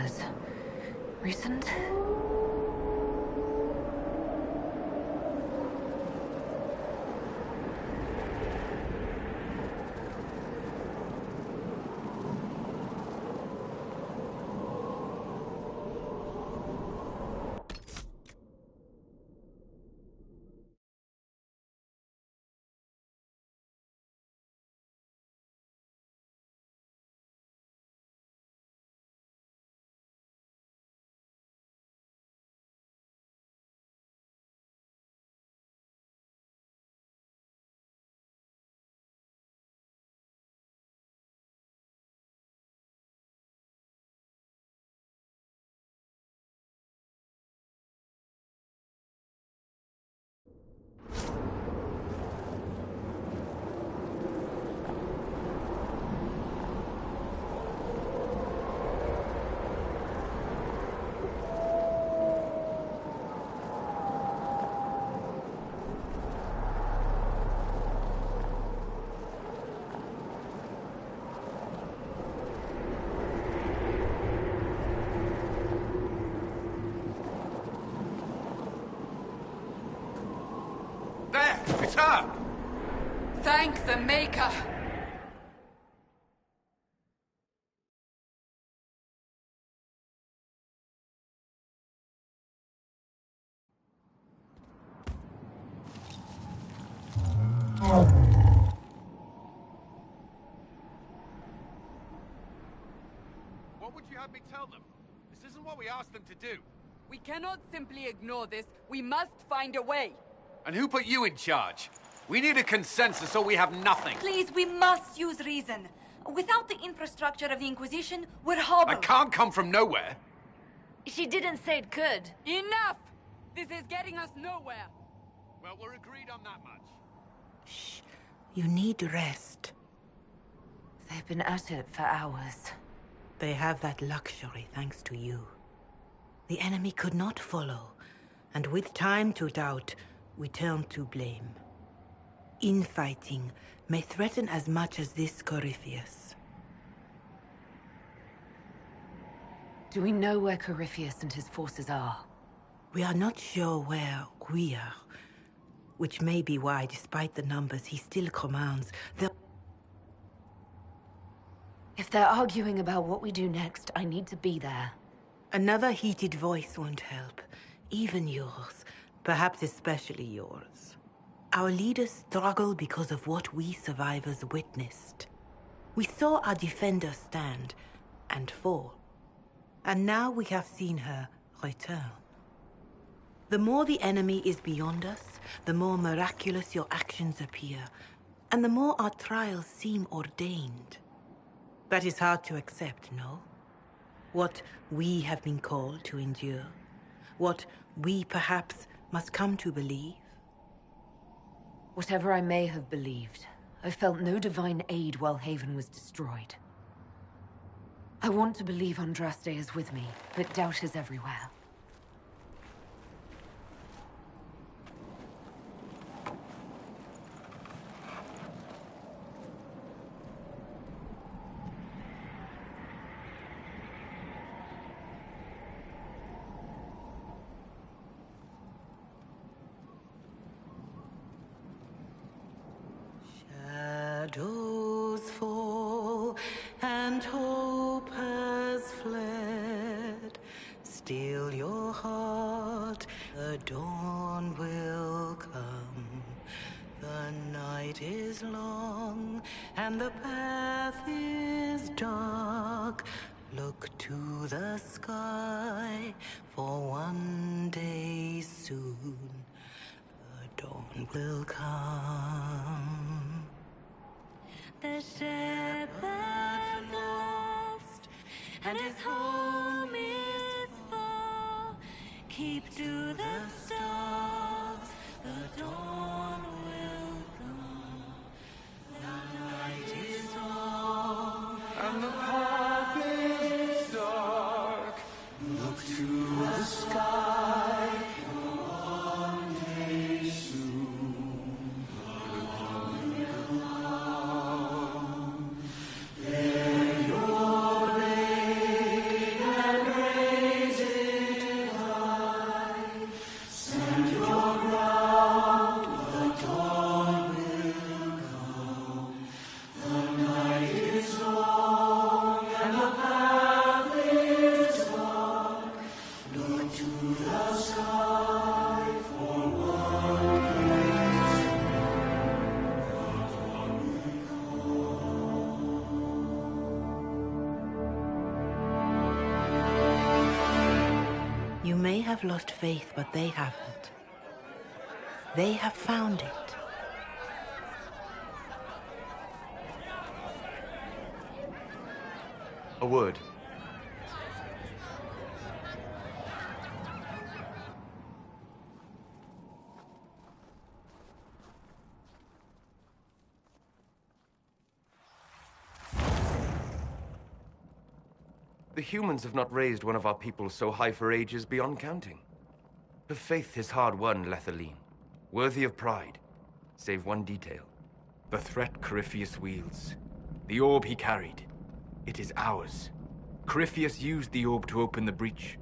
as recent? It's her! Thank the Maker! What would you have me tell them? This isn't what we asked them to do. We cannot simply ignore this. We must find a way. And who put you in charge? We need a consensus or we have nothing. Please, we must use reason. Without the infrastructure of the Inquisition, we're hobbled. I can't come from nowhere. She didn't say it could. Enough! This is getting us nowhere. Well, we're agreed on that much. Shh. You need rest. They've been at it for hours. They have that luxury thanks to you. The enemy could not follow, and with time to doubt, we turn to blame. Infighting may threaten as much as this Corypheus. Do we know where Corypheus and his forces are? We are not sure where we are, which may be why, despite the numbers he still commands, If they're arguing about what we do next, I need to be there. Another heated voice won't help. Even yours. Perhaps especially yours. Our leaders struggle because of what we survivors witnessed. We saw our defender stand and fall. And now we have seen her return. The more the enemy is beyond us, the more miraculous your actions appear, and the more our trials seem ordained. That is hard to accept, no? What we have been called to endure. What we perhaps must come to believe. Whatever I may have believed, I felt no divine aid while Haven was destroyed. I want to believe Andraste is with me, but doubt is everywhere. Shadows fall and hope has fled. Still your heart, the dawn will come. The night is long and the path is dark. Look to the sky, for one day soon the dawn will come. The shepherd's lost, and his home is far. Keep to the stars, the dawn will come. The night is long, And the path is dark. Look to the sky. One day soon, the dawn will come. There your blade and have lost faith, but they haven't. They have found it. A word. The humans have not raised one of our people so high for ages beyond counting. Her faith is hard-won, Lethaline. Worthy of pride, save one detail. The threat Corypheus wields. The orb he carried. It is ours. Corypheus used the orb to open the breach.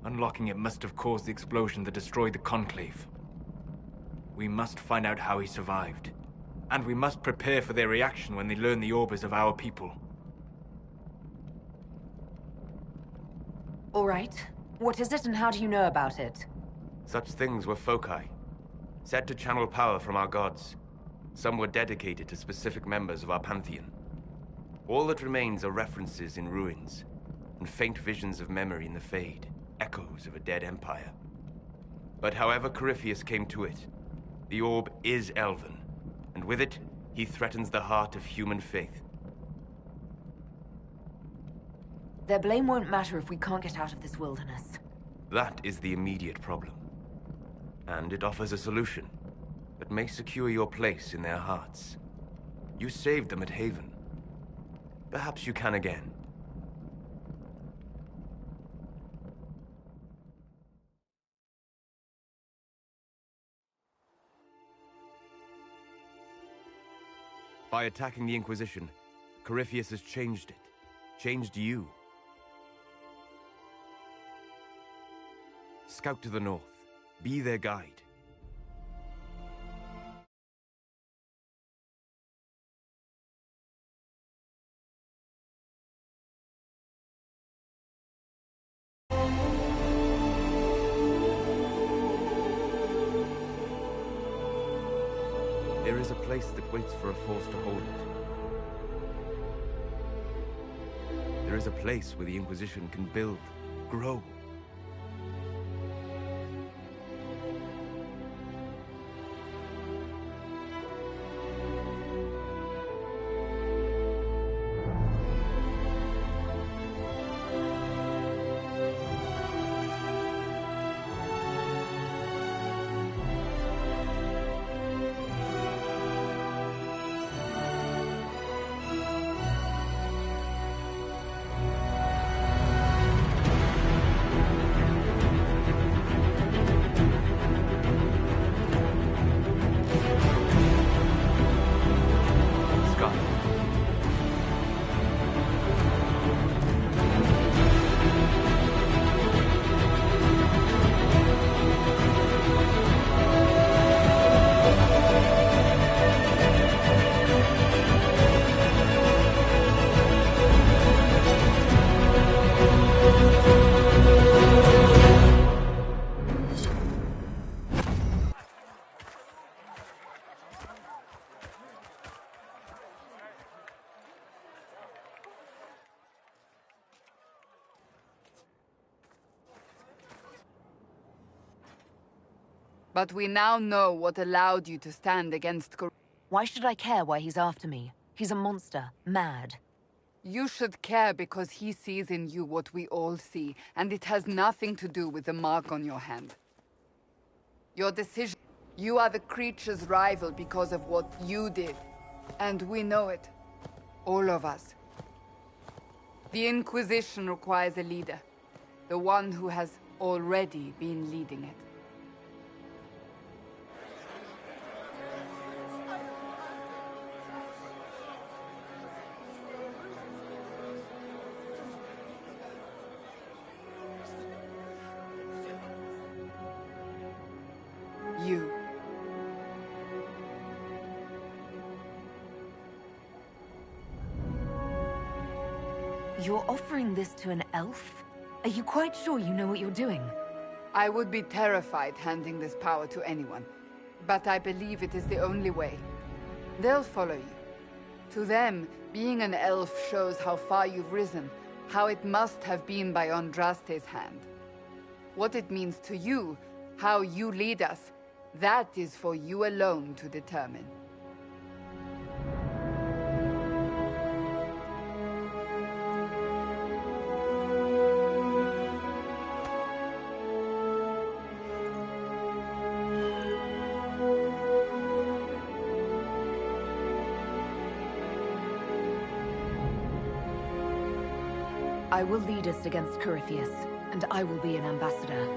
Unlocking it must have caused the explosion that destroyed the Conclave. We must find out how he survived. And we must prepare for their reaction when they learn the orb is of our people. All right. What is it and how do you know about it? Such things were foci, said to channel power from our gods. Some were dedicated to specific members of our pantheon. All that remains are references in ruins, and faint visions of memory in the Fade, echoes of a dead empire. But however Corypheus came to it, the orb is elven, and with it, he threatens the heart of human faith. Their blame won't matter if we can't get out of this wilderness. That is the immediate problem. And it offers a solution that may secure your place in their hearts. You saved them at Haven. Perhaps you can again. By attacking the Inquisition, Corypheus has changed it. Changed you. Scout to the north. Be their guide. There is a place that waits for a force to hold it. There is a place where the Inquisition can build, grow. But we now know what allowed you to stand against Why should I care why he's after me? He's a monster. Mad. You should care because he sees in you what we all see, and it has nothing to do with the mark on your hand. Your decision... You are the creature's rival because of what you did. And we know it. All of us. The Inquisition requires a leader. The one who has already been leading it. You. You're offering this to an elf? Are you quite sure you know what you're doing? I would be terrified handing this power to anyone. But I believe it is the only way. They'll follow you. To them, being an elf shows how far you've risen, how it must have been by Andraste's hand. What it means to you, how you lead us, that is for you alone to determine. I will lead us against Corypheus, and I will be an ambassador.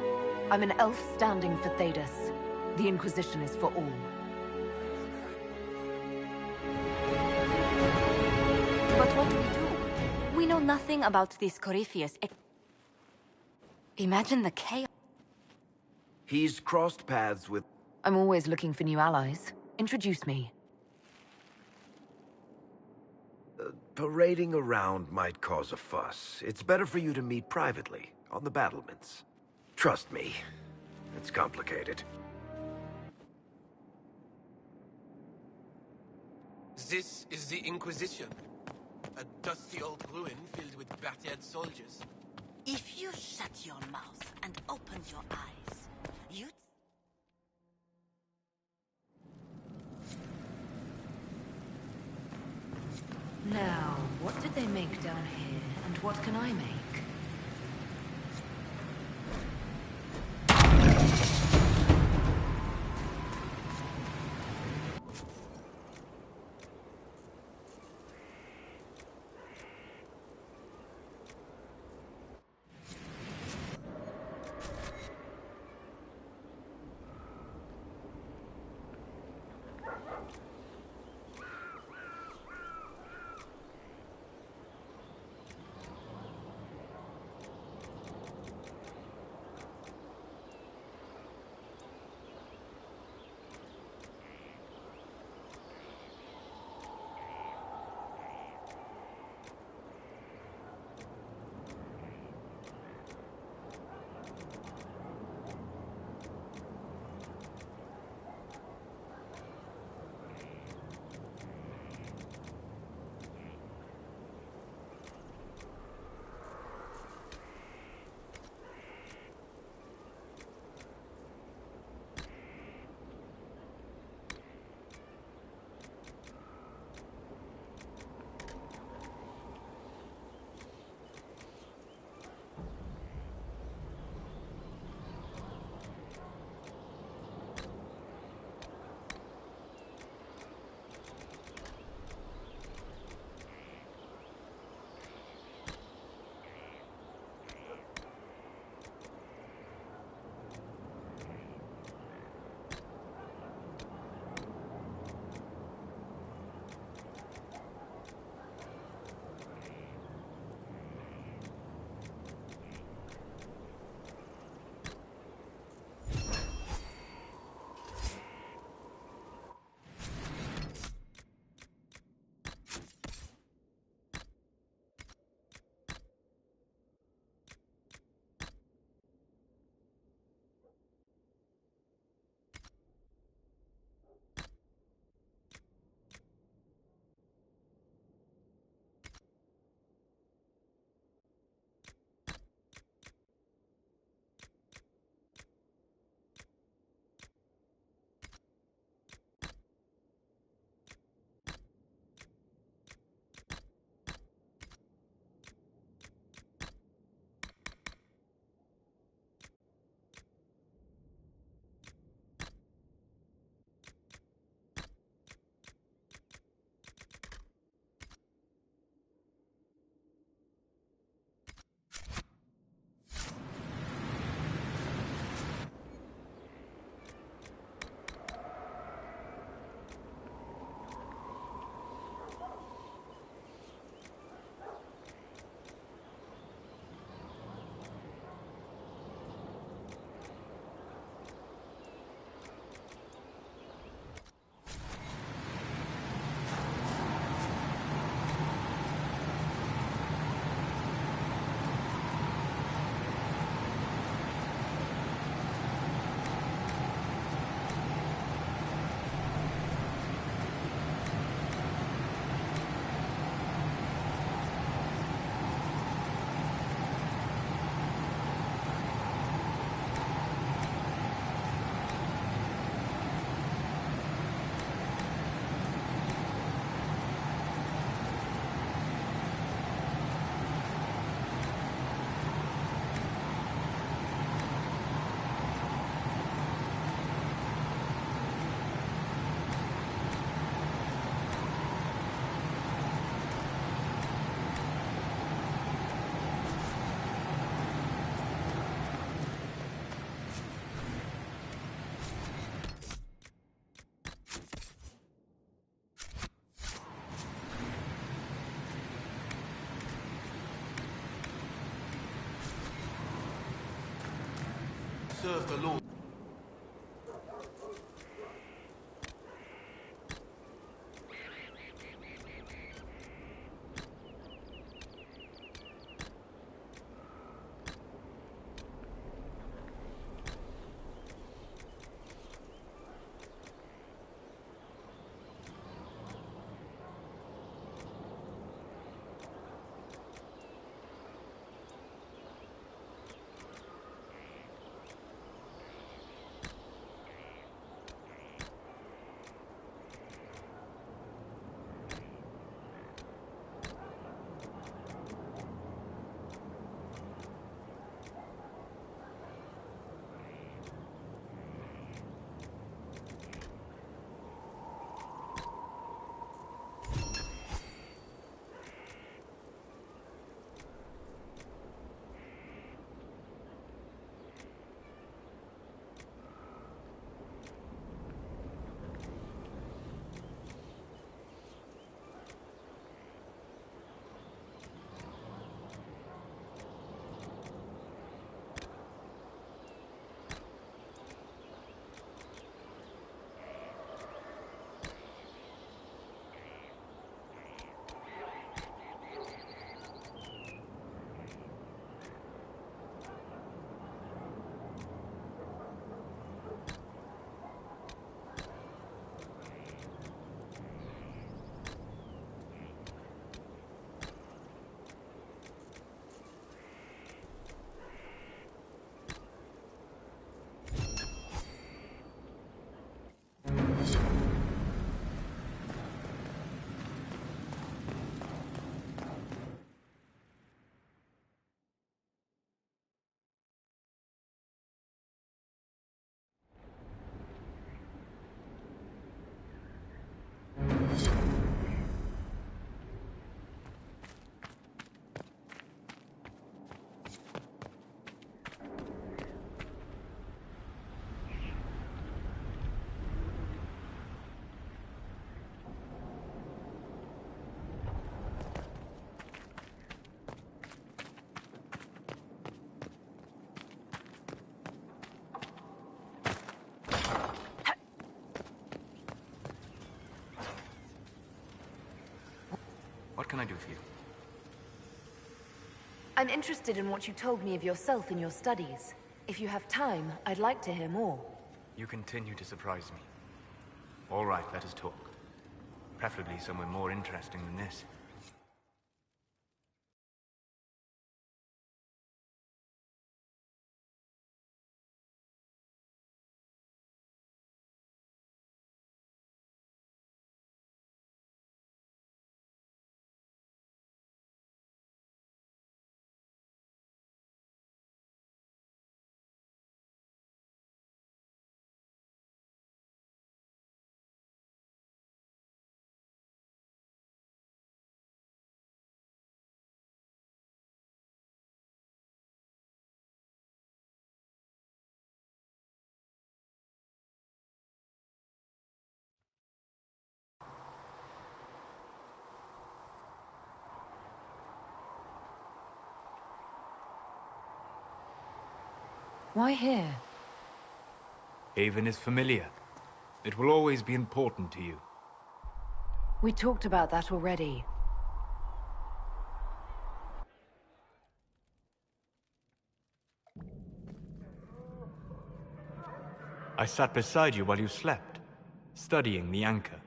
I'm an elf standing for Thedas. The Inquisition is for all. But what do we do? We know nothing about this Corypheus. Imagine the chaos. He's crossed paths with... I'm always looking for new allies. Introduce me. Parading around might cause a fuss. It's better for you to meet privately, on the battlements. Trust me, it's complicated. This is the Inquisition. A dusty old ruin filled with battered soldiers. If you shut your mouth and open your eyes, you'd... Now, what did they make down here, and what can I make? serve the Lord. What can I do for you? I'm interested in what you told me of yourself in your studies. If you have time, I'd like to hear more. You continue to surprise me. All right, let us talk. Preferably somewhere more interesting than this. Why here? Haven is familiar. It will always be important to you. We talked about that already. I sat beside you while you slept, studying the anchor.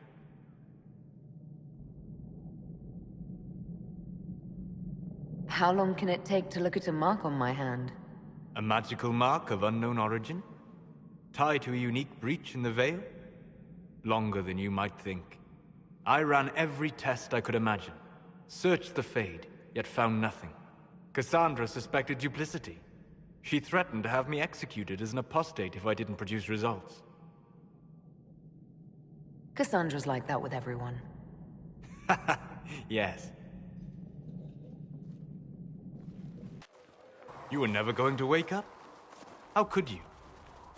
How long can it take to look at a mark on my hand? A magical mark of unknown origin? Tied to a unique breach in the veil? Longer than you might think. I ran every test I could imagine. Searched the Fade, yet found nothing. Cassandra suspected duplicity. She threatened to have me executed as an apostate if I didn't produce results. Cassandra's like that with everyone. Yes. You were never going to wake up? How could you?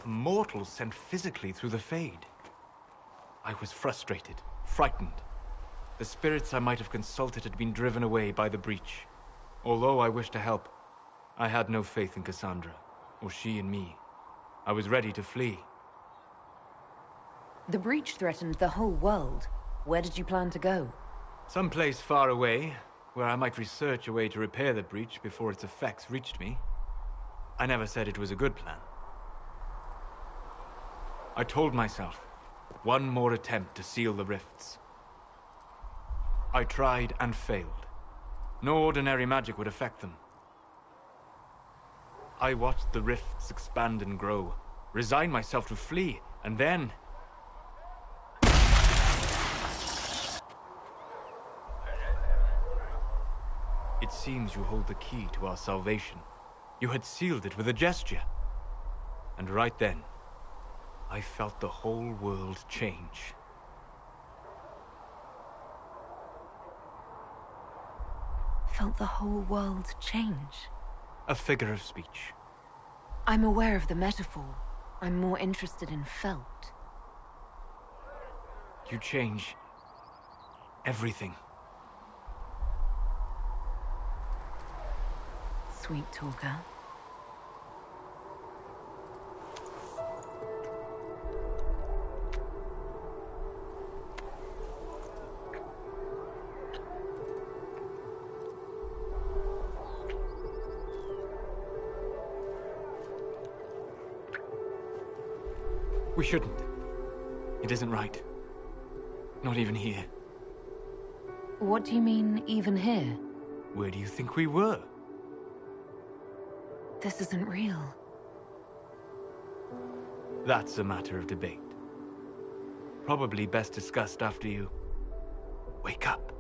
A mortal sent physically through the Fade. I was frustrated, frightened. The spirits I might have consulted had been driven away by the breach. Although I wished to help, I had no faith in Cassandra, or she in me. I was ready to flee. The breach threatened the whole world. Where did you plan to go? Someplace far away, where I might research a way to repair the breach before its effects reached me. I never said it was a good plan. I told myself, one more attempt to seal the rifts. I tried and failed. No ordinary magic would affect them. I watched the rifts expand and grow, resigned myself to flee, and then... It seems you hold the key to our salvation. You had sealed it with a gesture. And right then, I felt the whole world change. Felt the whole world change? A figure of speech. I'm aware of the metaphor. I'm more interested in felt. You change everything. Sweet talker. We shouldn't. It isn't right. Not even here. What do you mean, even here? Where do you think we were? This isn't real. That's a matter of debate. Probably best discussed after you wake up.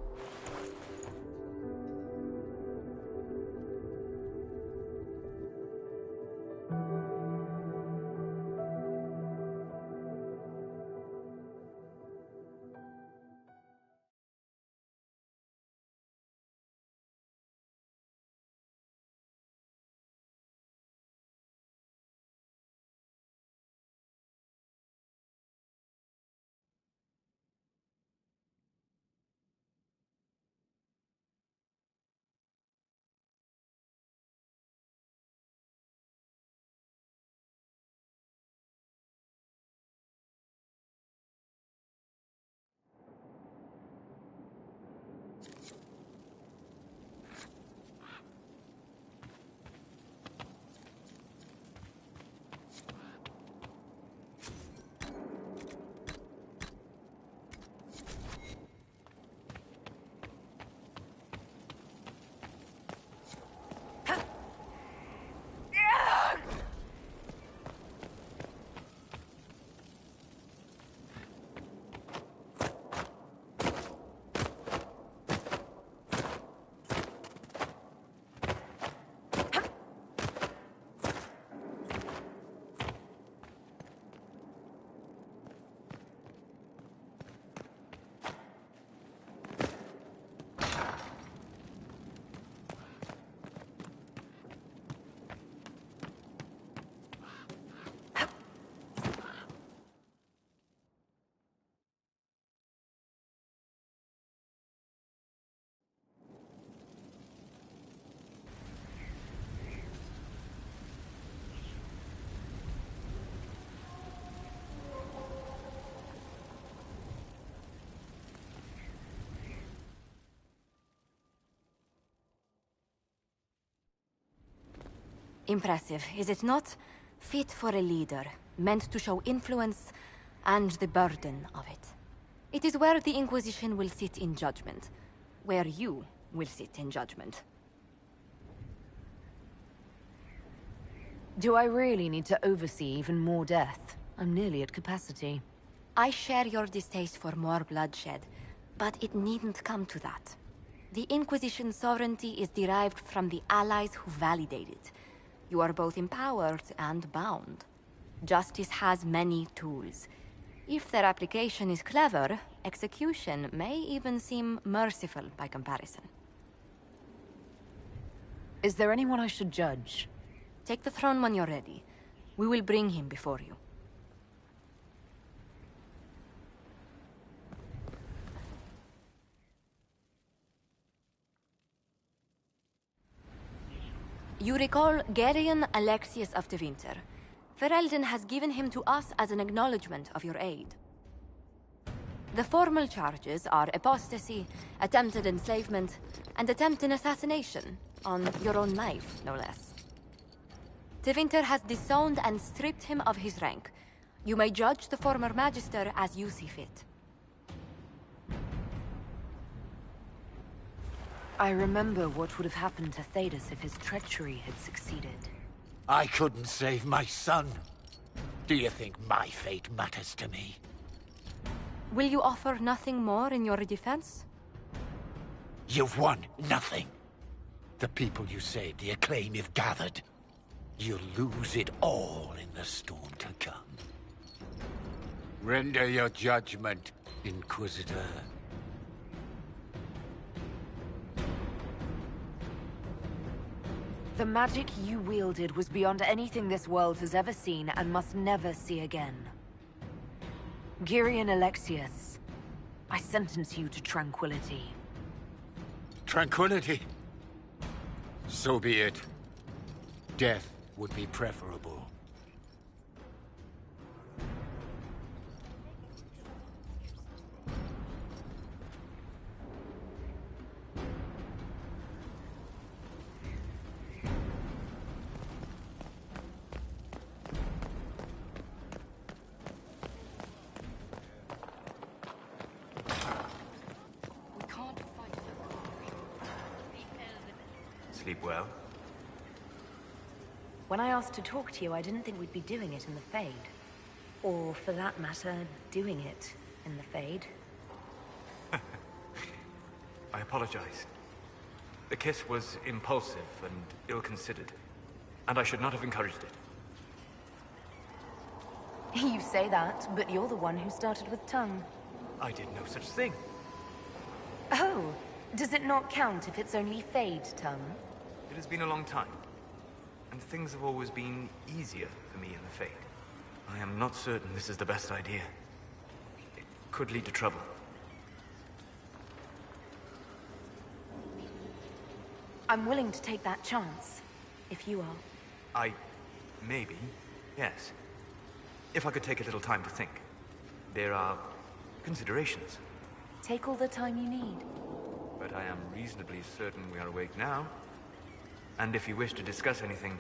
Impressive, is it not? Fit for a leader, meant to show influence and the burden of it. It is where the Inquisition will sit in judgment, where you will sit in judgment. Do I really need to oversee even more death? I'm nearly at capacity. I share your distaste for more bloodshed, but it needn't come to that. The Inquisition's sovereignty is derived from the allies who validate it. You are both empowered and bound. Justice has many tools. If their application is clever, execution may even seem merciful by comparison. Is there anyone I should judge? Take the throne when you're ready. We will bring him before you. You recall Gerion Alexius of the Winter, Ferelden has given him to us as an acknowledgement of your aid. The formal charges are apostasy, attempted enslavement, and attempted assassination, on your own knife, no less. Tevinter has disowned and stripped him of his rank. You may judge the former Magister as you see fit. I remember what would have happened to Thedas if his treachery had succeeded. I couldn't save my son. Do you think my fate matters to me? Will you offer nothing more in your defense? You've won nothing. The people you saved, the acclaim you've gathered. You'll lose it all in the storm to come. Render your judgment, Inquisitor. The magic you wielded was beyond anything this world has ever seen and must never see again. Girion Alexius, I sentence you to tranquility. Tranquility? So be it. Death would be preferable. Sleep well? When I asked to talk to you, I didn't think we'd be doing it in the Fade. Or, for that matter, doing it in the Fade. I apologize. The kiss was impulsive and ill-considered, and I should not have encouraged it. You say that, but you're the one who started with tongue. I did no such thing. Oh, does it not count if it's only Fade tongue? It has been a long time, and things have always been easier for me in the Fade. I am not certain this is the best idea. It could lead to trouble. I'm willing to take that chance, if you are. Maybe, yes. If I could take a little time to think. There are considerations. Take all the time you need. But I am reasonably certain we are awake now. And if you wish to discuss anything...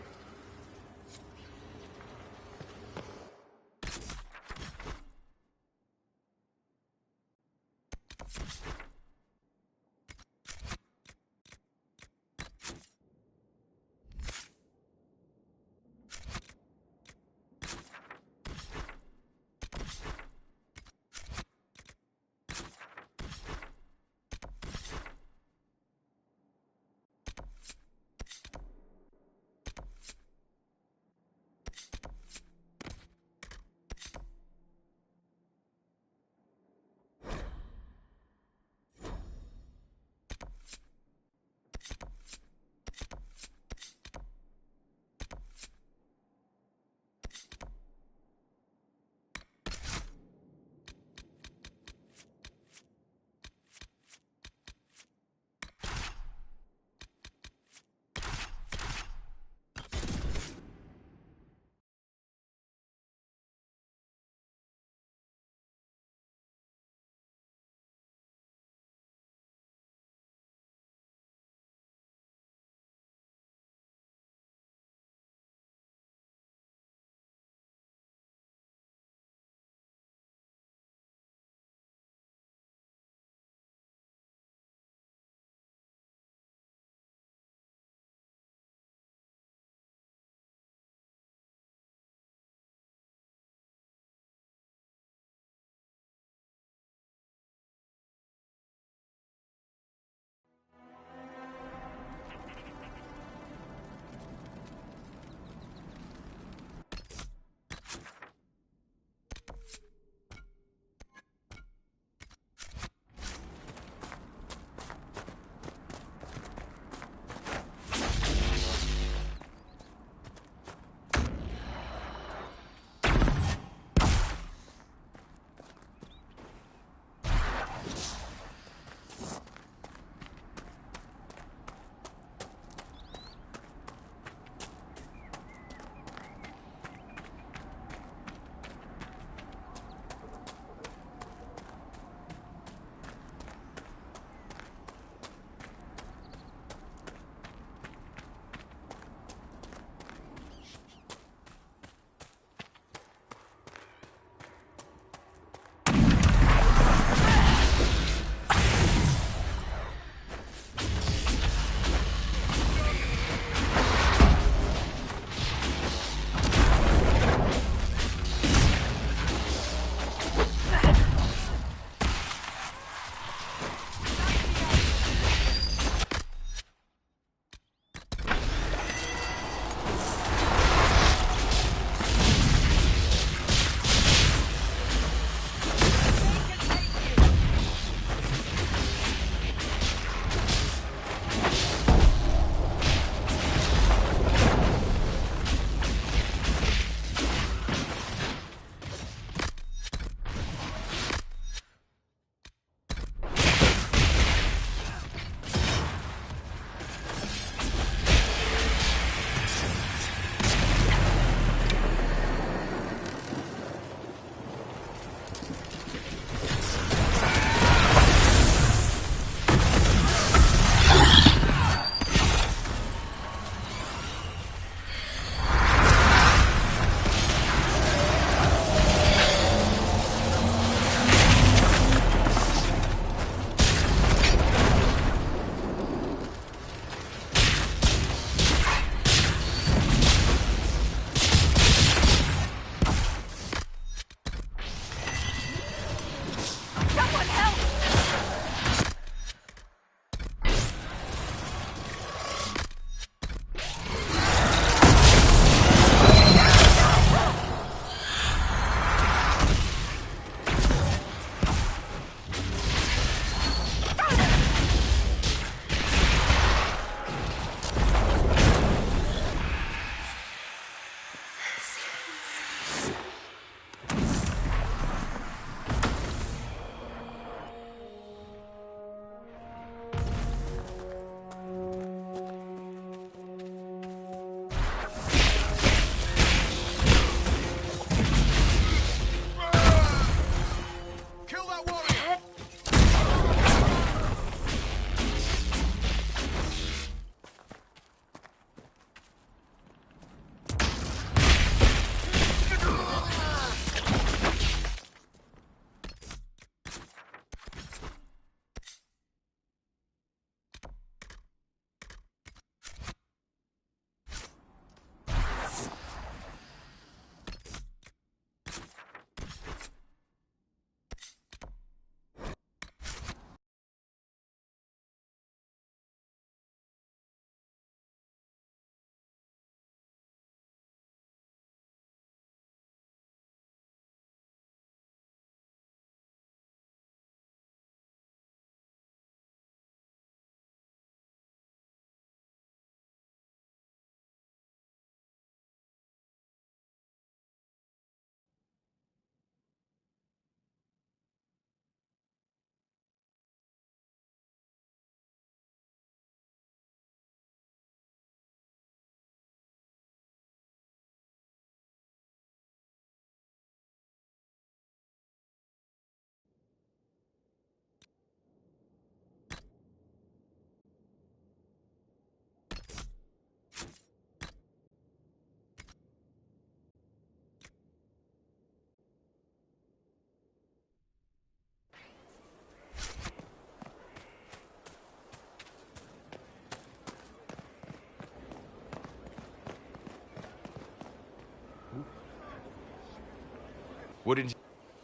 Wouldn't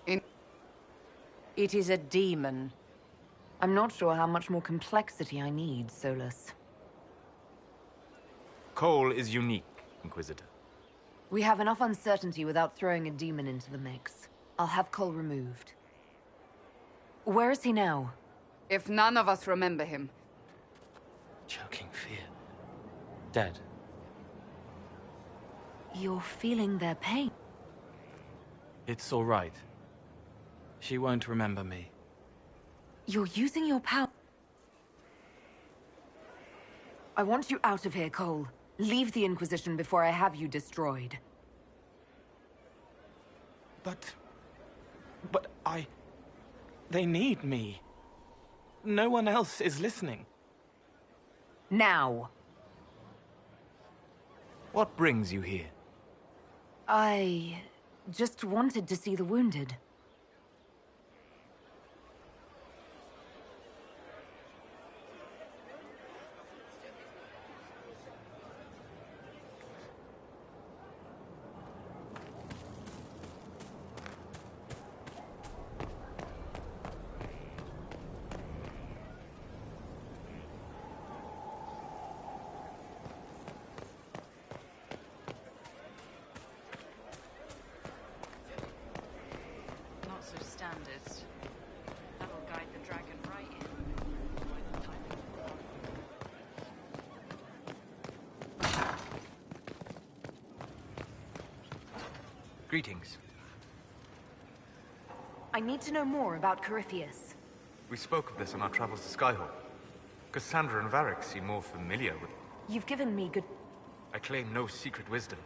you? It is a demon. I'm not sure how much more complexity I need, Solus. Cole is unique, Inquisitor. We have enough uncertainty without throwing a demon into the mix. I'll have Cole removed. Where is he now? If none of us remember him. Choking fear. Dead. You're feeling their pain. It's all right. She won't remember me. You're using your power. I want you out of here, Cole. Leave the Inquisition before I have you destroyed. But they need me. No one else is listening. Now. What brings you here? I just wanted to see the wounded. Greetings. I need to know more about Corypheus. We spoke of this on our travels to Skyhawk. Cassandra and Varric seem more familiar with... You've given me good... I claim no secret wisdom.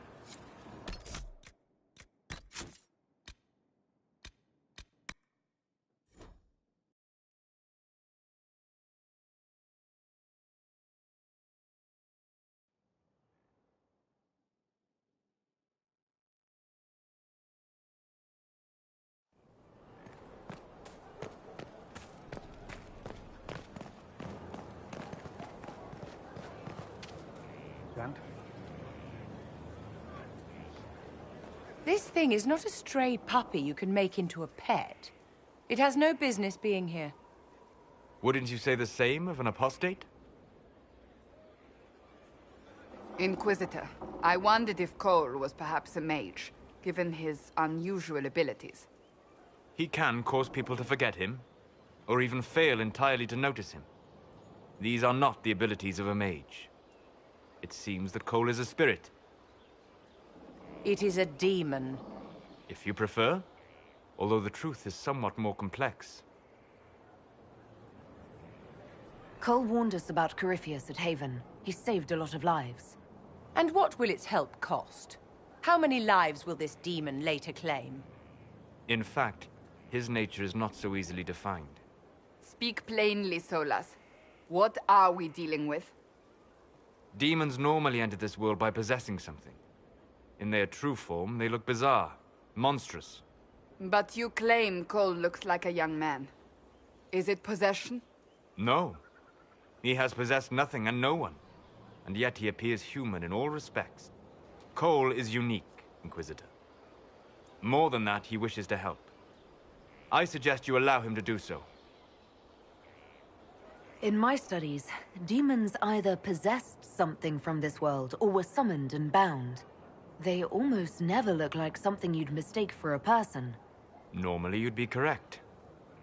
This thing is not a stray puppy you can make into a pet. It has no business being here. Wouldn't you say the same of an apostate? Inquisitor, I wondered if Cole was perhaps a mage, given his unusual abilities. He can cause people to forget him, or even fail entirely to notice him. These are not the abilities of a mage. It seems that Cole is a spirit. It is a demon. If you prefer, although the truth is somewhat more complex. Cole warned us about Corypheus at Haven. He saved a lot of lives. And what will its help cost? How many lives will this demon later claim? In fact, his nature is not so easily defined. Speak plainly, Solas. What are we dealing with? Demons normally enter this world by possessing something. In their true form, they look bizarre, monstrous. But you claim Cole looks like a young man. Is it possession? No. He has possessed nothing and no one. And yet he appears human in all respects. Cole is unique, Inquisitor. More than that, he wishes to help. I suggest you allow him to do so. In my studies, demons either possessed something from this world or were summoned and bound. They almost never look like something you'd mistake for a person. Normally you'd be correct.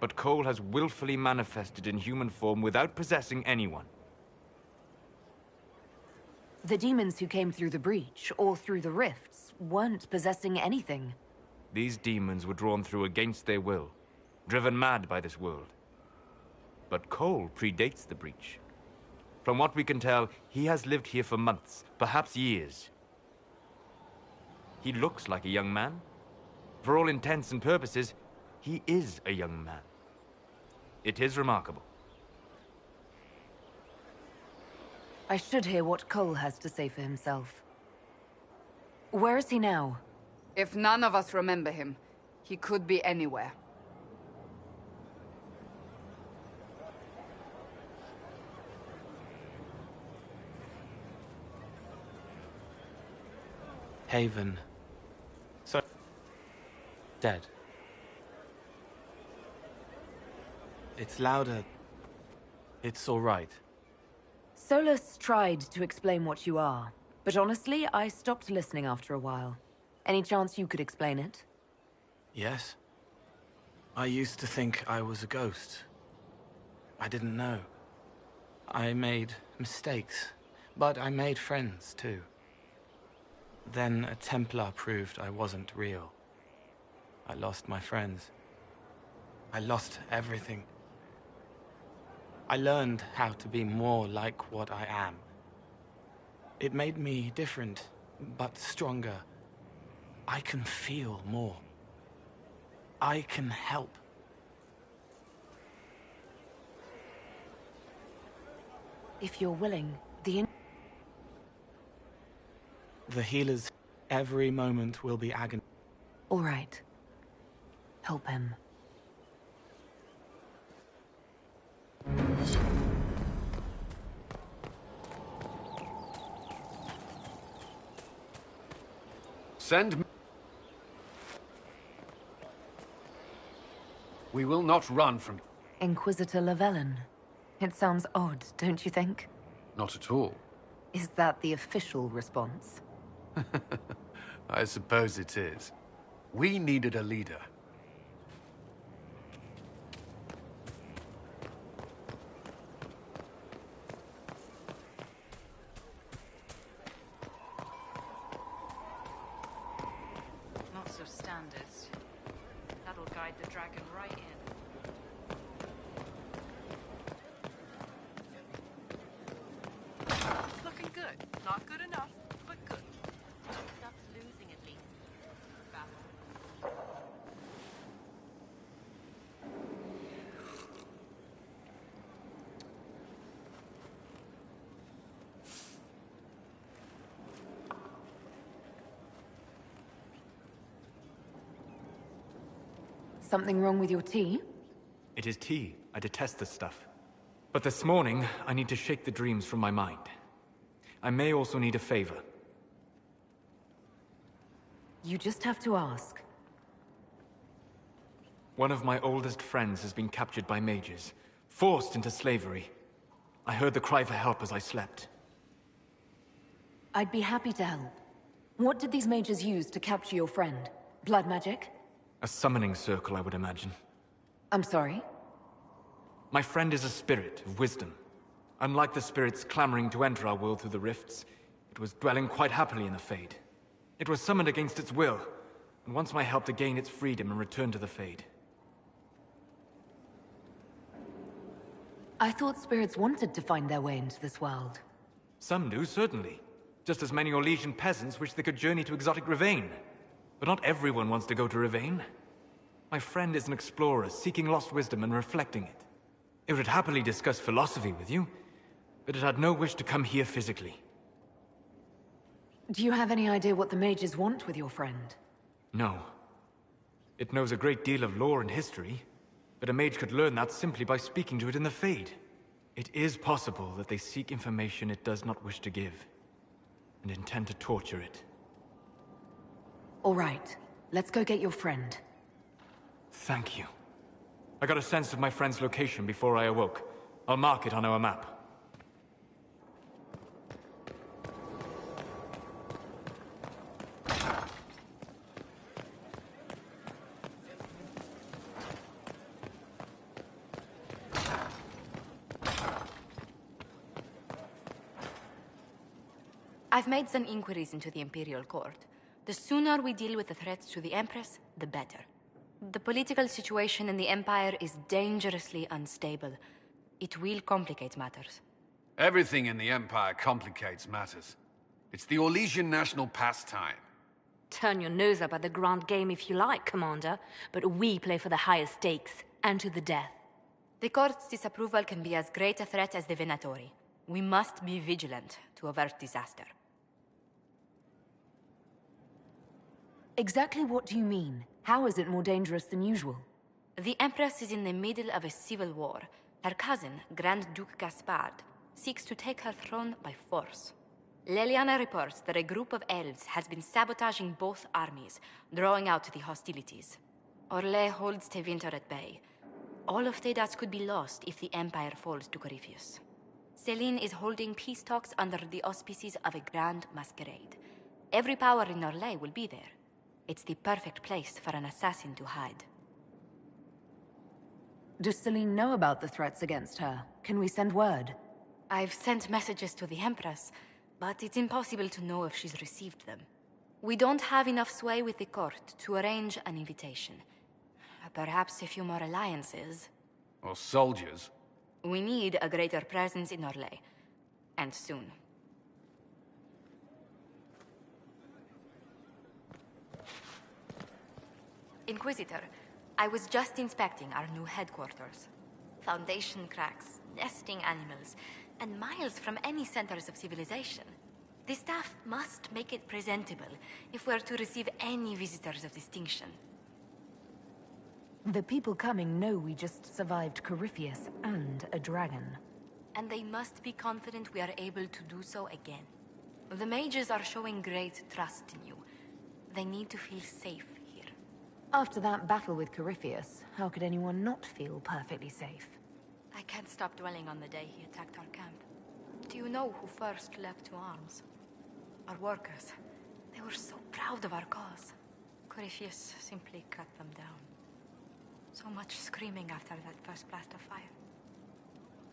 But Cole has willfully manifested in human form without possessing anyone. The demons who came through the breach, or through the rifts, weren't possessing anything. These demons were drawn through against their will, driven mad by this world. But Cole predates the breach. From what we can tell, he has lived here for months, perhaps years. He looks like a young man. For all intents and purposes, he is a young man. It is remarkable. I should hear what Cole has to say for himself. Where is he now? If none of us remember him, he could be anywhere. Haven. So... dead. It's louder. It's all right. Solus tried to explain what you are, but honestly, I stopped listening after a while. Any chance you could explain it? Yes. I used to think I was a ghost. I didn't know. I made mistakes, but I made friends too. Then a Templar proved I wasn't real. I lost my friends. I lost everything. I learned how to be more like what I am. It made me different, but stronger. I can feel more. I can help. If you're willing, The healers, every moment will be agony. All right. Help him. Send me. We will not run from... Inquisitor Llewellyn. It sounds odd, don't you think? Not at all. Is that the official response? I suppose it is. We needed a leader. Not so standards. That'll guide the dragon right in. It's looking good. Not good enough, but good. Stop losing at least. Something wrong with your tea? It is tea. I detest this stuff. But this morning, I need to shake the dreams from my mind. I may also need a favor. You just have to ask. One of my oldest friends has been captured by mages, forced into slavery. I heard the cry for help as I slept. I'd be happy to help. What did these mages use to capture your friend? Blood magic? A summoning circle, I would imagine. I'm sorry? My friend is a spirit of wisdom. Unlike the spirits clamoring to enter our world through the rifts, it was dwelling quite happily in the Fade. It was summoned against its will, and wants my help to gain its freedom and return to the Fade. I thought spirits wanted to find their way into this world. Some do, certainly. Just as many Orlesian peasants wish they could journey to exotic Rivain. But not everyone wants to go to Rivain. My friend is an explorer, seeking lost wisdom and reflecting it. It would happily discuss philosophy with you, but it had no wish to come here physically. Do you have any idea what the mages want with your friend? No. It knows a great deal of lore and history, but a mage could learn that simply by speaking to it in the Fade. It is possible that they seek information it does not wish to give, and intend to torture it. All right, let's go get your friend. Thank you. I got a sense of my friend's location before I awoke. I'll mark it on our map. I've made some inquiries into the Imperial Court. The sooner we deal with the threats to the Empress, the better. The political situation in the Empire is dangerously unstable. It will complicate matters. Everything in the Empire complicates matters. It's the Orlesian national pastime. Turn your nose up at the grand game if you like, Commander, but we play for the highest stakes, and to the death. The Court's disapproval can be as great a threat as the Venatori. We must be vigilant to avert disaster. Exactly what do you mean? How is it more dangerous than usual? The Empress is in the middle of a civil war. Her cousin, Grand Duke Gaspard, seeks to take her throne by force. Leliana reports that a group of elves has been sabotaging both armies, drawing out the hostilities. Orlais holds Tevinter at bay. All of Thedas could be lost if the Empire falls to Corypheus. Selene is holding peace talks under the auspices of a grand masquerade. Every power in Orlais will be there. It's the perfect place for an assassin to hide. Does Selene know about the threats against her? Can we send word? I've sent messages to the Empress, but it's impossible to know if she's received them. We don't have enough sway with the court to arrange an invitation. Perhaps a few more alliances. Or soldiers. We need a greater presence in Orlais. And soon. Inquisitor, I was just inspecting our new headquarters. Foundation cracks, nesting animals, and miles from any centers of civilization. The staff must make it presentable if we're to receive any visitors of distinction. The people coming know we just survived Corypheus and a dragon. And they must be confident we are able to do so again. The mages are showing great trust in you. They need to feel safe here. After that battle with Corypheus, how could anyone not feel perfectly safe? I can't stop dwelling on the day he attacked our camp. Do you know who first leapt to arms? Our workers. They were so proud of our cause. Corypheus simply cut them down. So much screaming after that first blast of fire.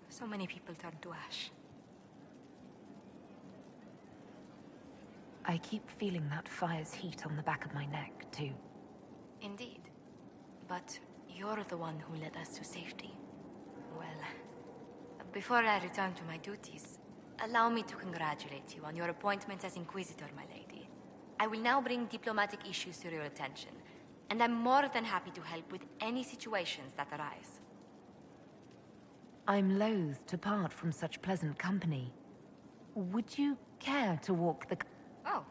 So many people turned to ash. I keep feeling that fire's heat on the back of my neck, too. Indeed. But you're the one who led us to safety. Well, before I return to my duties, allow me to congratulate you on your appointment as Inquisitor, my lady. I will now bring diplomatic issues to your attention, and I'm more than happy to help with any situations that arise. I'm loath to part from such pleasant company. Would you care to walk the... Oh.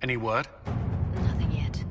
Any word? Nothing yet.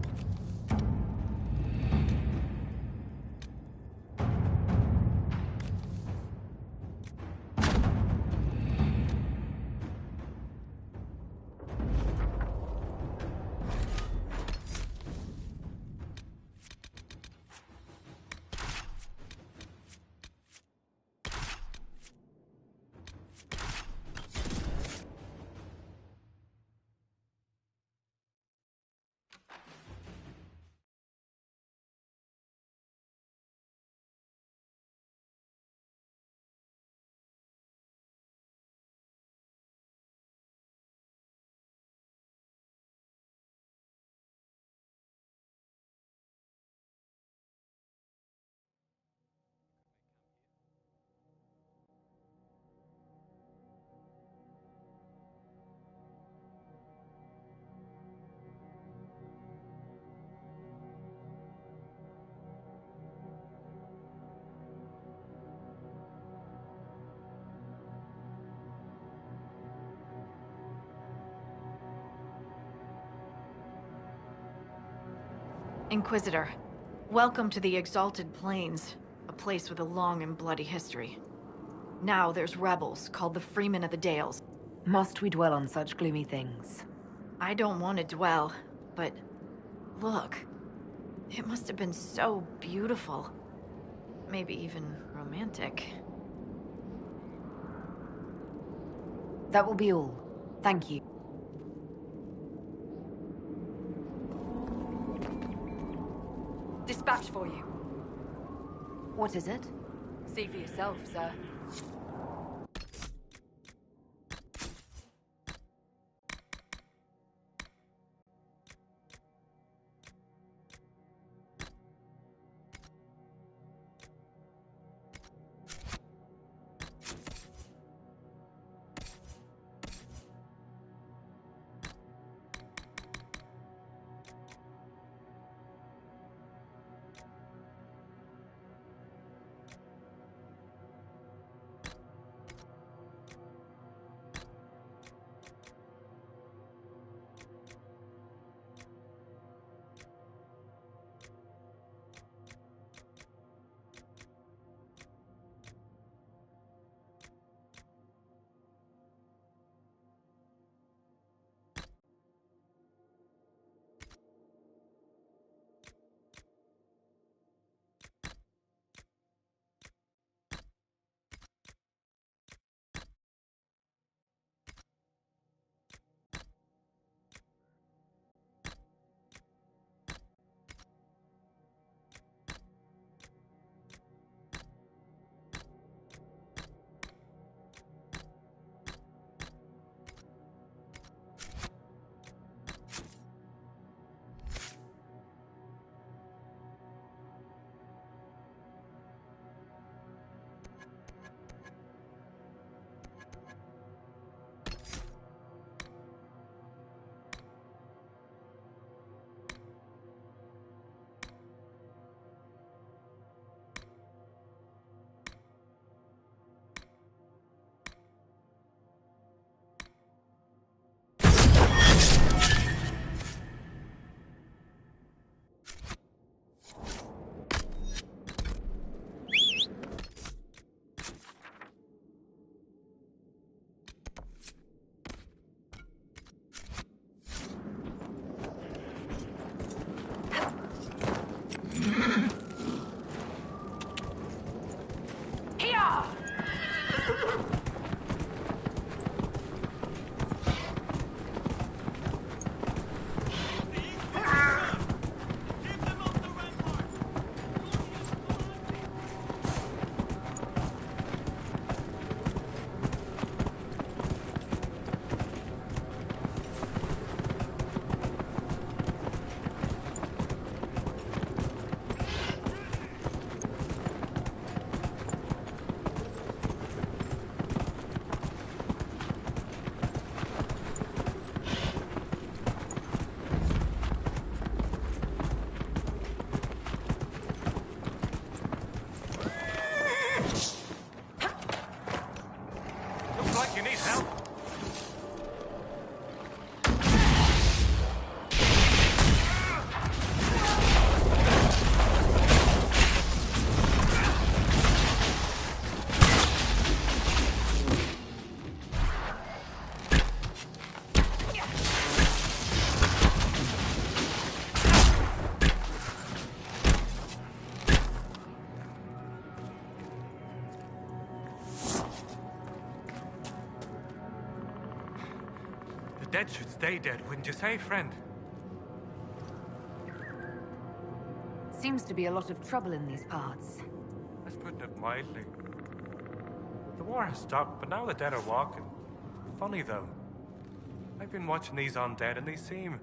Inquisitor, welcome to the Exalted Plains, a place with a long and bloody history. Now there's rebels called the Freemen of the Dales. Must we dwell on such gloomy things? I don't want to dwell, but look. It must have been so beautiful. Maybe even romantic. That will be all. Thank you. Dispatch for you. What is it? See for yourself, sir. Here! Looks like you need help. The dead should stay dead, wouldn't you say, friend? Seems to be a lot of trouble in these parts. That's putting it mildly. The war has stopped, but now the dead are walking. Funny, though. I've been watching these undead, and they seem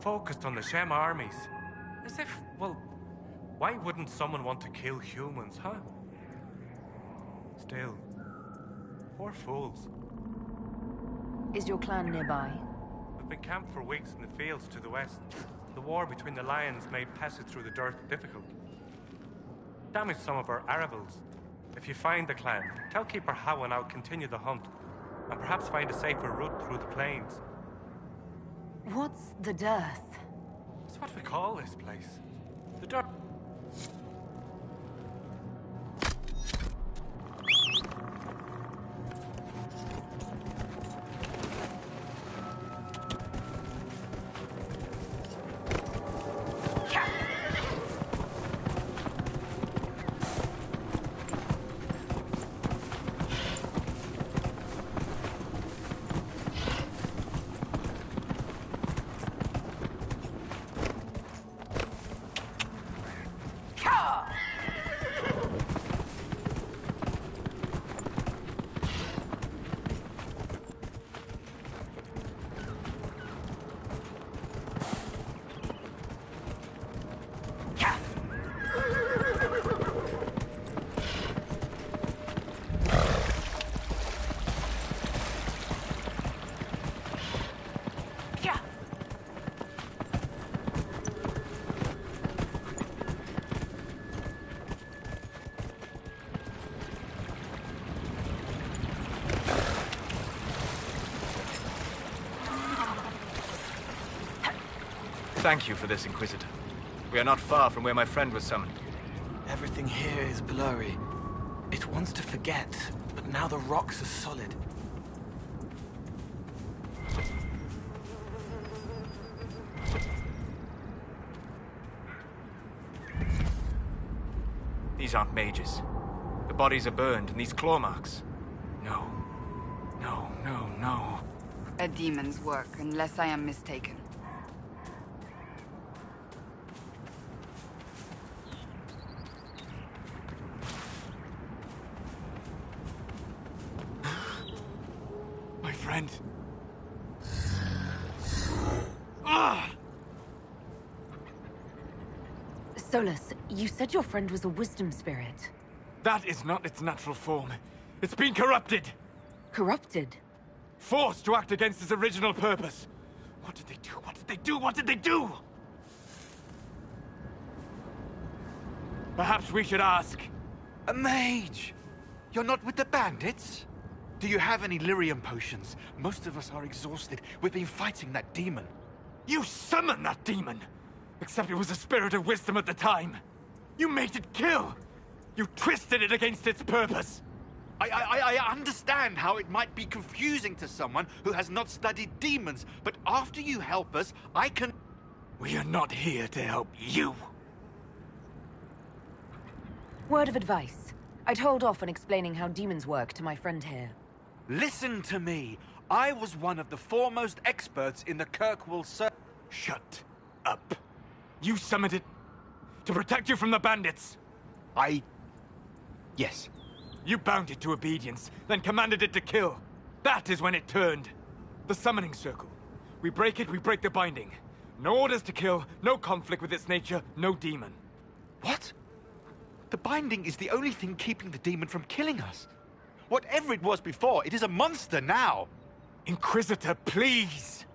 focused on the Shem armies. As if, well, why wouldn't someone want to kill humans, huh? Still, poor fools. Is your clan nearby? We've been camped for weeks in the fields to the west. The war between the lions made passage through the dirt difficult. Damaged some of our aravals. If you find the clan, tell Keeper Howen I'll continue the hunt, and perhaps find a safer route through the plains. What's the dearth? That's what we call this place. The dirt. Thank you for this, Inquisitor. We are not far from where my friend was summoned. Everything here is blurry. It wants to forget, but now the rocks are solid. These aren't mages. The bodies are burned, and these claw marks. No. No, no, no. A demon's work, unless I am mistaken. My friend. Solus, you said your friend was a wisdom spirit. That is not its natural form. It's been corrupted. Corrupted? Forced to act against its original purpose. What did they do? What did they do? What did they do? Perhaps we should ask. A mage! You're not with the bandits? Do you have any lyrium potions? Most of us are exhausted. We've been fighting that demon. You summoned that demon! Except it was a spirit of wisdom at the time. You made it kill! You twisted it against its purpose! I understand how it might be confusing to someone who has not studied demons, but after you help us, I can... We are not here to help you. Word of advice. I'd hold off on explaining how demons work to my friend here. Listen to me. I was one of the foremost experts in the Kirkwall Shut up. You summoned it to protect you from the bandits. Yes. You bound it to obedience, then commanded it to kill. That is when it turned. The summoning circle. We break it, we break the binding. No orders to kill, no conflict with its nature, no demon. What? The binding is the only thing keeping the demon from killing us. Whatever it was before, it is a monster now. Inquisitor, please!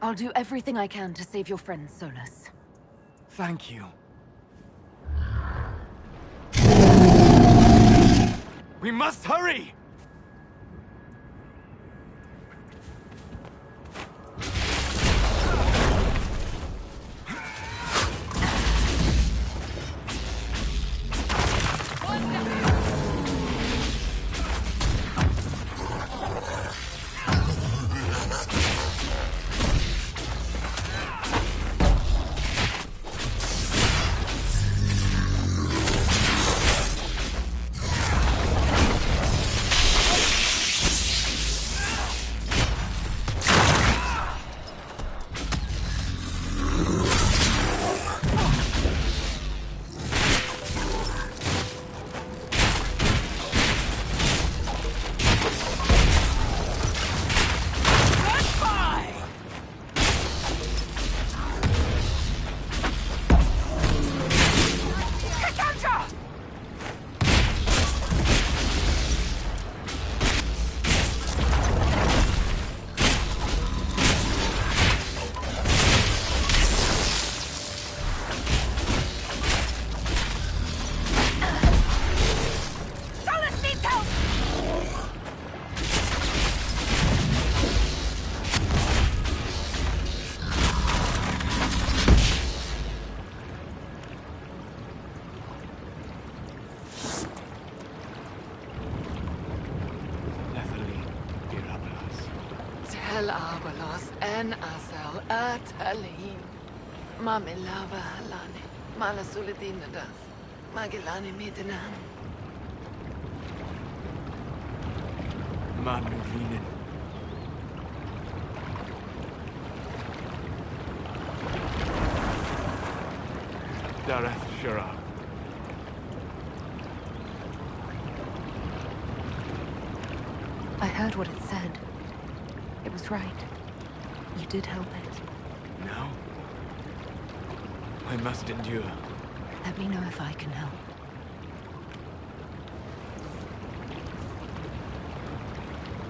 I'll do everything I can to save your friend, Solus. Thank you. We must hurry! En asal atali. Mamilava halane. Mala suledinadas. Magilani midinan. Manuvinen. Dareth Shira. I heard what it said. It was right. You did help it. Now? I must endure. Let me know if I can help.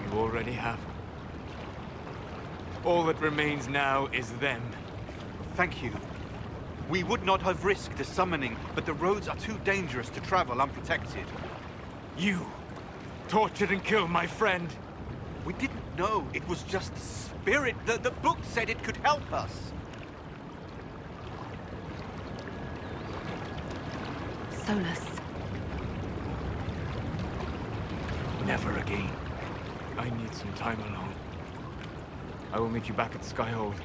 You already have. All that remains now is them. Thank you. We would not have risked a summoning, but the roads are too dangerous to travel unprotected. You tortured and killed my friend. We didn't know. It was just a spirit. The book said it could help us. Solus. Never again. I need some time alone. I will meet you back at Skyhold.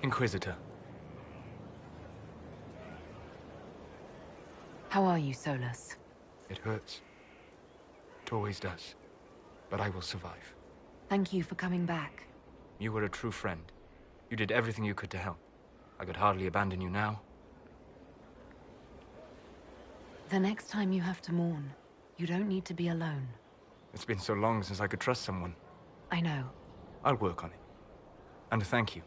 Inquisitor. How are you, Solus? It hurts. It always does. But I will survive. Thank you for coming back. You were a true friend. You did everything you could to help. I could hardly abandon you now. The next time you have to mourn, you don't need to be alone. It's been so long since I could trust someone. I know. I'll work on it. And thank you.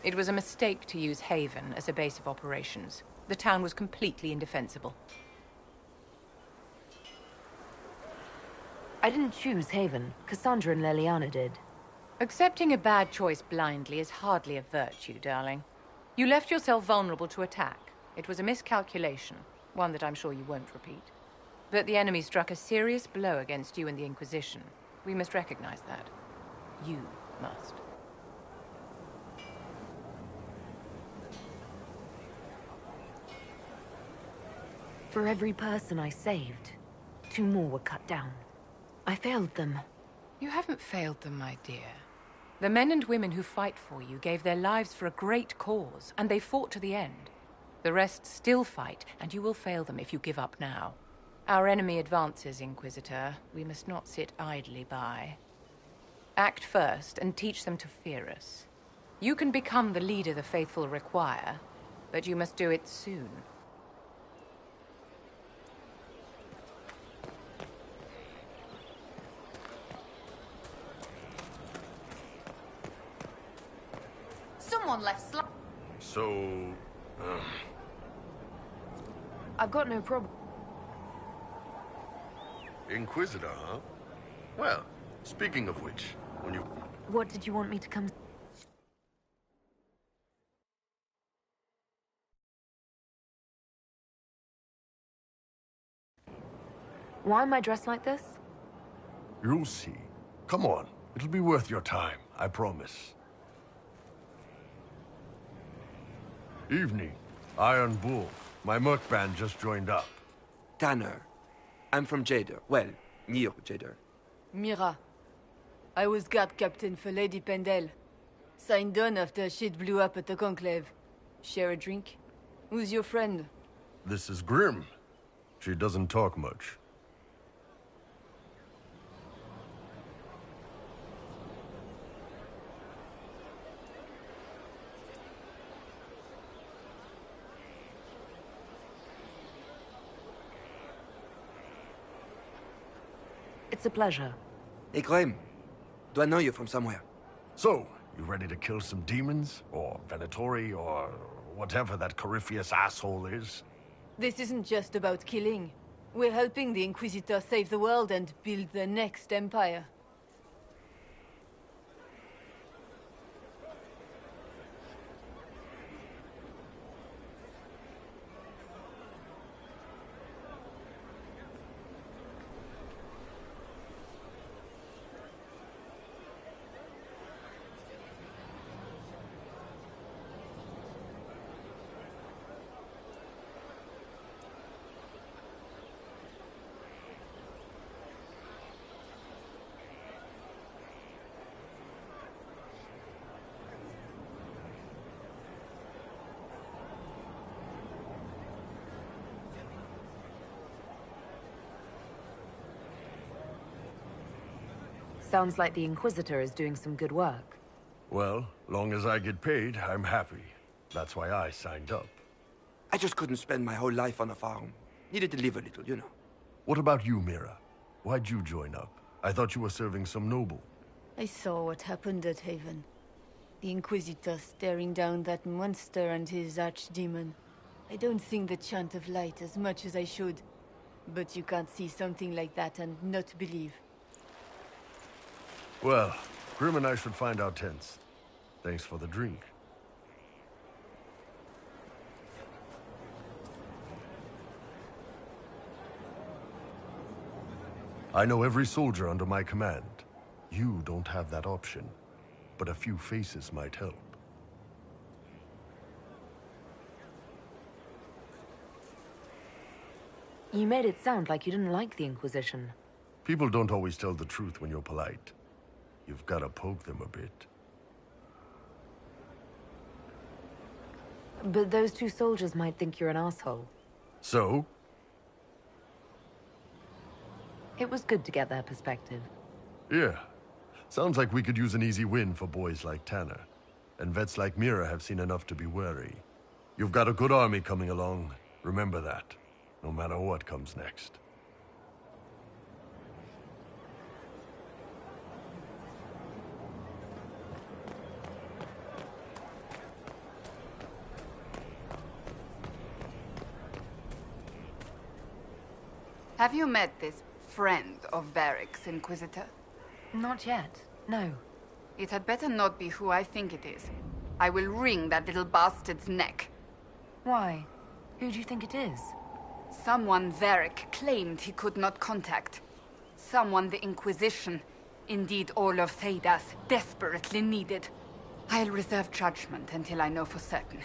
It was a mistake to use Haven as a base of operations. The town was completely indefensible. I didn't choose Haven. Cassandra and Leliana did. Accepting a bad choice blindly is hardly a virtue, darling. You left yourself vulnerable to attack. It was a miscalculation, one that I'm sure you won't repeat. But the enemy struck a serious blow against you and the Inquisition. We must recognize that. You must. For every person I saved, 2 more were cut down. I failed them. You haven't failed them, my dear. The men and women who fight for you gave their lives for a great cause, and they fought to the end. The rest still fight, and you will fail them if you give up now. Our enemy advances, Inquisitor. We must not sit idly by. Act first, and teach them to fear us. You can become the leader the faithful require, but you must do it soon. Someone left So... I've got no problem. Inquisitor, huh? Well, speaking of which, when you... What did you want me to come... Why am I dressed like this? You'll see. Come on. It'll be worth your time, I promise. Evening. Iron Bull. My merc band just joined up. Tanner. I'm from Jader. Well, near Jader. Mira. I was guard captain for Lady Pendel. Signed on after shit blew up at the Conclave. Share a drink? Who's your friend? This is Grim. She doesn't talk much. It's a pleasure. Hey, Graham. Do I know you from somewhere? So, you ready to kill some demons? Or Venatori? Or whatever that Corypheus asshole is? This isn't just about killing. We're helping the Inquisitor save the world and build the next empire. Sounds like the Inquisitor is doing some good work. Well, long as I get paid, I'm happy. That's why I signed up. I just couldn't spend my whole life on a farm. Needed to live a little, you know. What about you, Mira? Why'd you join up? I thought you were serving some noble. I saw what happened at Haven. The Inquisitor staring down that monster and his archdemon. I don't sing the chant of light as much as I should. But you can't see something like that and not believe. Well, Grim and I should find our tents. Thanks for the drink. I know every soldier under my command. You don't have that option, but a few faces might help. You made it sound like you didn't like the Inquisition. People don't always tell the truth when you're polite. You've got to poke them a bit. But those two soldiers might think you're an asshole. So? It was good to get their perspective. Yeah. Sounds like we could use an easy win for boys like Tanner. And vets like Mira have seen enough to be wary. You've got a good army coming along. Remember that. No matter what comes next. Have you met this friend of Varric's, Inquisitor? Not yet, no. It had better not be who I think it is. I will wring that little bastard's neck. Why? Who do you think it is? Someone Varric claimed he could not contact. Someone the Inquisition, indeed all of Theidas, desperately needed. I'll reserve judgment until I know for certain.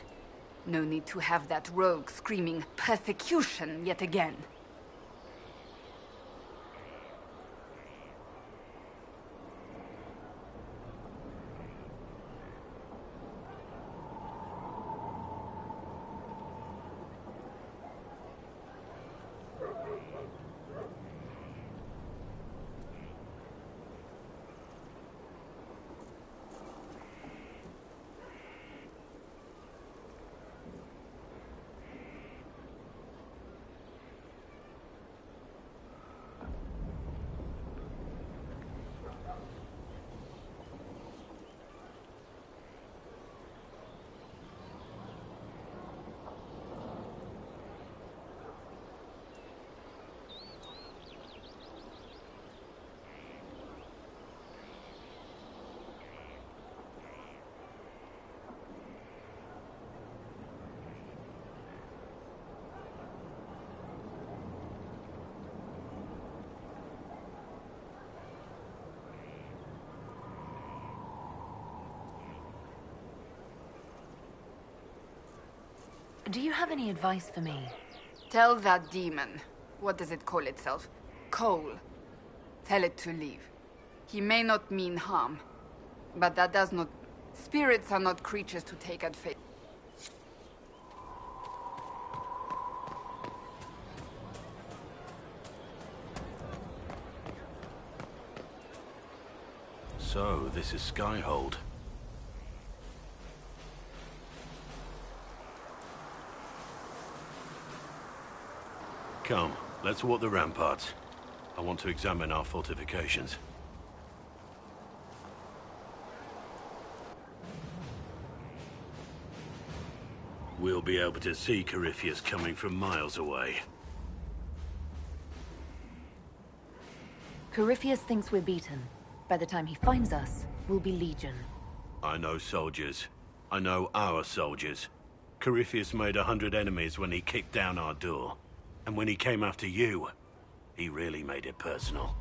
No need to have that rogue screaming persecution yet again. Do you have any advice for me? Tell that demon, what does it call itself? Cole. Tell it to leave. He may not mean harm, but that does not... Spirits are not creatures to take at face. So, this is Skyhold. Come, let's walk the ramparts. I want to examine our fortifications. We'll be able to see Corypheus coming from miles away. Corypheus thinks we're beaten. By the time he finds us, we'll be Legion. I know soldiers. I know our soldiers. Corypheus made 100 enemies when he kicked down our door. And when he came after you, he really made it personal.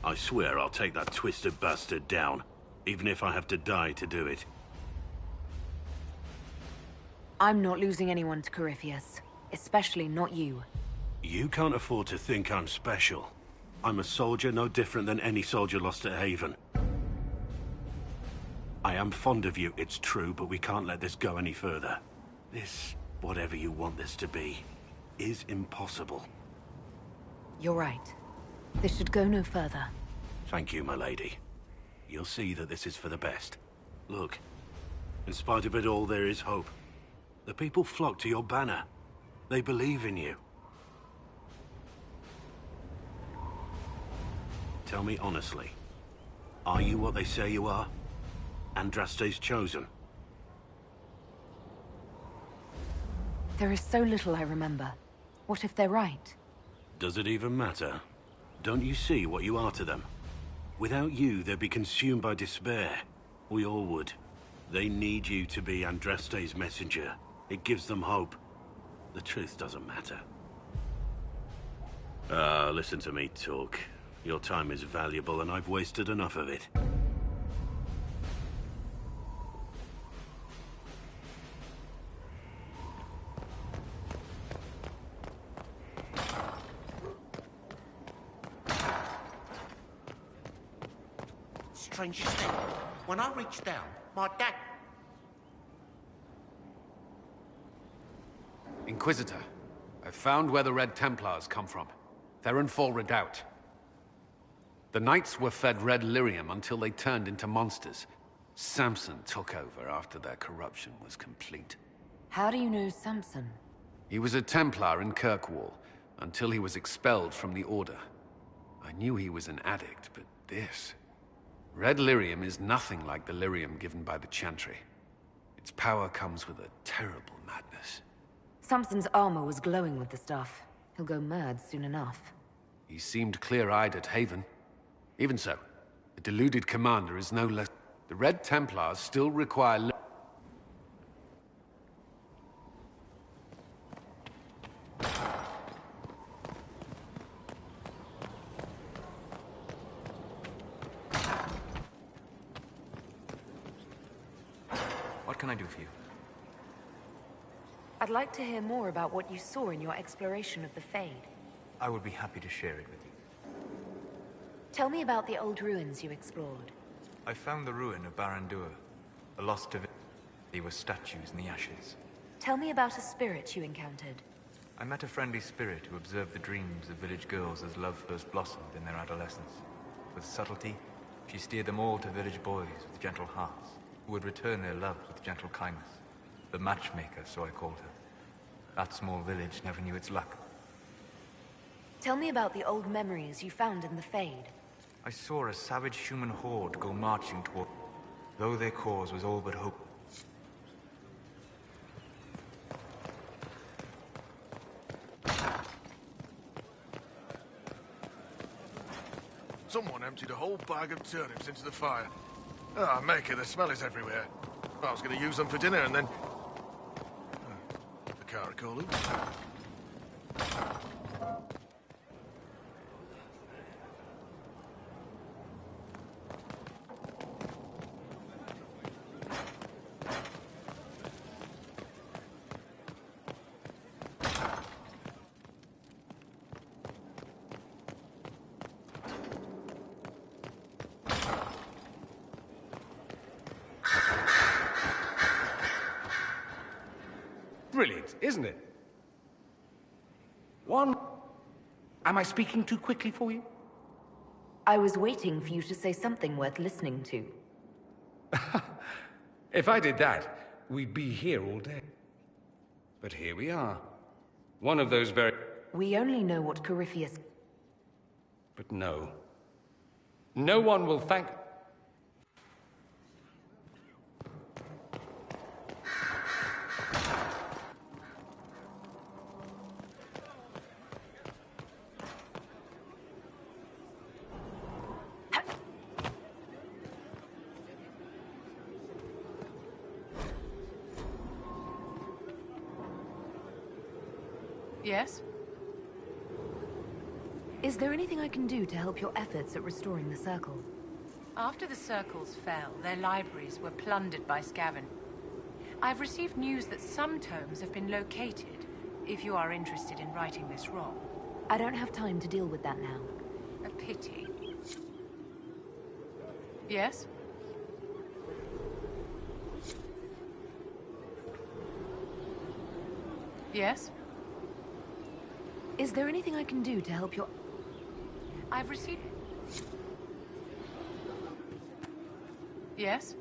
I swear I'll take that twisted bastard down, even if I have to die to do it. I'm not losing anyone to Corypheus, especially not you. You can't afford to think I'm special. I'm a soldier no different than any soldier lost at Haven. I am fond of you, it's true, but we can't let this go any further. This, whatever you want this to be, is impossible. You're right. This should go no further. Thank you, my lady. You'll see that this is for the best. Look, in spite of it all, there is hope. The people flock to your banner. They believe in you. Tell me honestly, are you what they say you are? Andraste's chosen? There is so little I remember. What if they're right? Does it even matter? Don't you see what you are to them? Without you, they'd be consumed by despair. We all would. They need you to be Andraste's messenger. It gives them hope. The truth doesn't matter. Listen to me talk. Your time is valuable, and I've wasted enough of it. Strangest thing, when I reached down, my dad... Inquisitor, I've found where the Red Templars come from. They're in full redoubt. The Knights were fed red lyrium until they turned into monsters. Samson took over after their corruption was complete. How do you know Samson? He was a Templar in Kirkwall, until he was expelled from the Order. I knew he was an addict, but this... Red lyrium is nothing like the lyrium given by the Chantry. Its power comes with a terrible madness. Samson's armor was glowing with the stuff. He'll go mad soon enough. He seemed clear-eyed at Haven. Even so, the deluded commander is no less... The Red Templars still require... What can I do for you? I'd like to hear more about what you saw in your exploration of the Fade. I would be happy to share it with you. Tell me about the old ruins you explored. I found the ruin of Barandur, a lost divinity. There were statues in the ashes. Tell me about a spirit you encountered. I met a friendly spirit who observed the dreams of village girls as love first blossomed in their adolescence. With subtlety, she steered them all to village boys with gentle hearts, who would return their love with gentle kindness. The matchmaker, so I called her. That small village never knew its luck. Tell me about the old memories you found in the Fade. I saw a savage human horde go marching toward... though their cause was all but hope. Someone emptied a whole bag of turnips into the fire. Ah, Maker, the smell is everywhere. I was going to use them for dinner and then... the Caracolu. Brilliant, isn't it? One... Am I speaking too quickly for you? I was waiting for you to say something worth listening to. If I did that, we'd be here all day. But here we are. One of those very... We only know what Corypheus... But no. No one will thank... Yes? Is there anything I can do to help your efforts at restoring the Circle? After the Circles fell, their libraries were plundered by Scaven. I've received news that some tomes have been located, if you are interested in righting this wrong. I don't have time to deal with that now. A pity. Yes? Yes? Is there anything I can do to help your... I've received... Yes?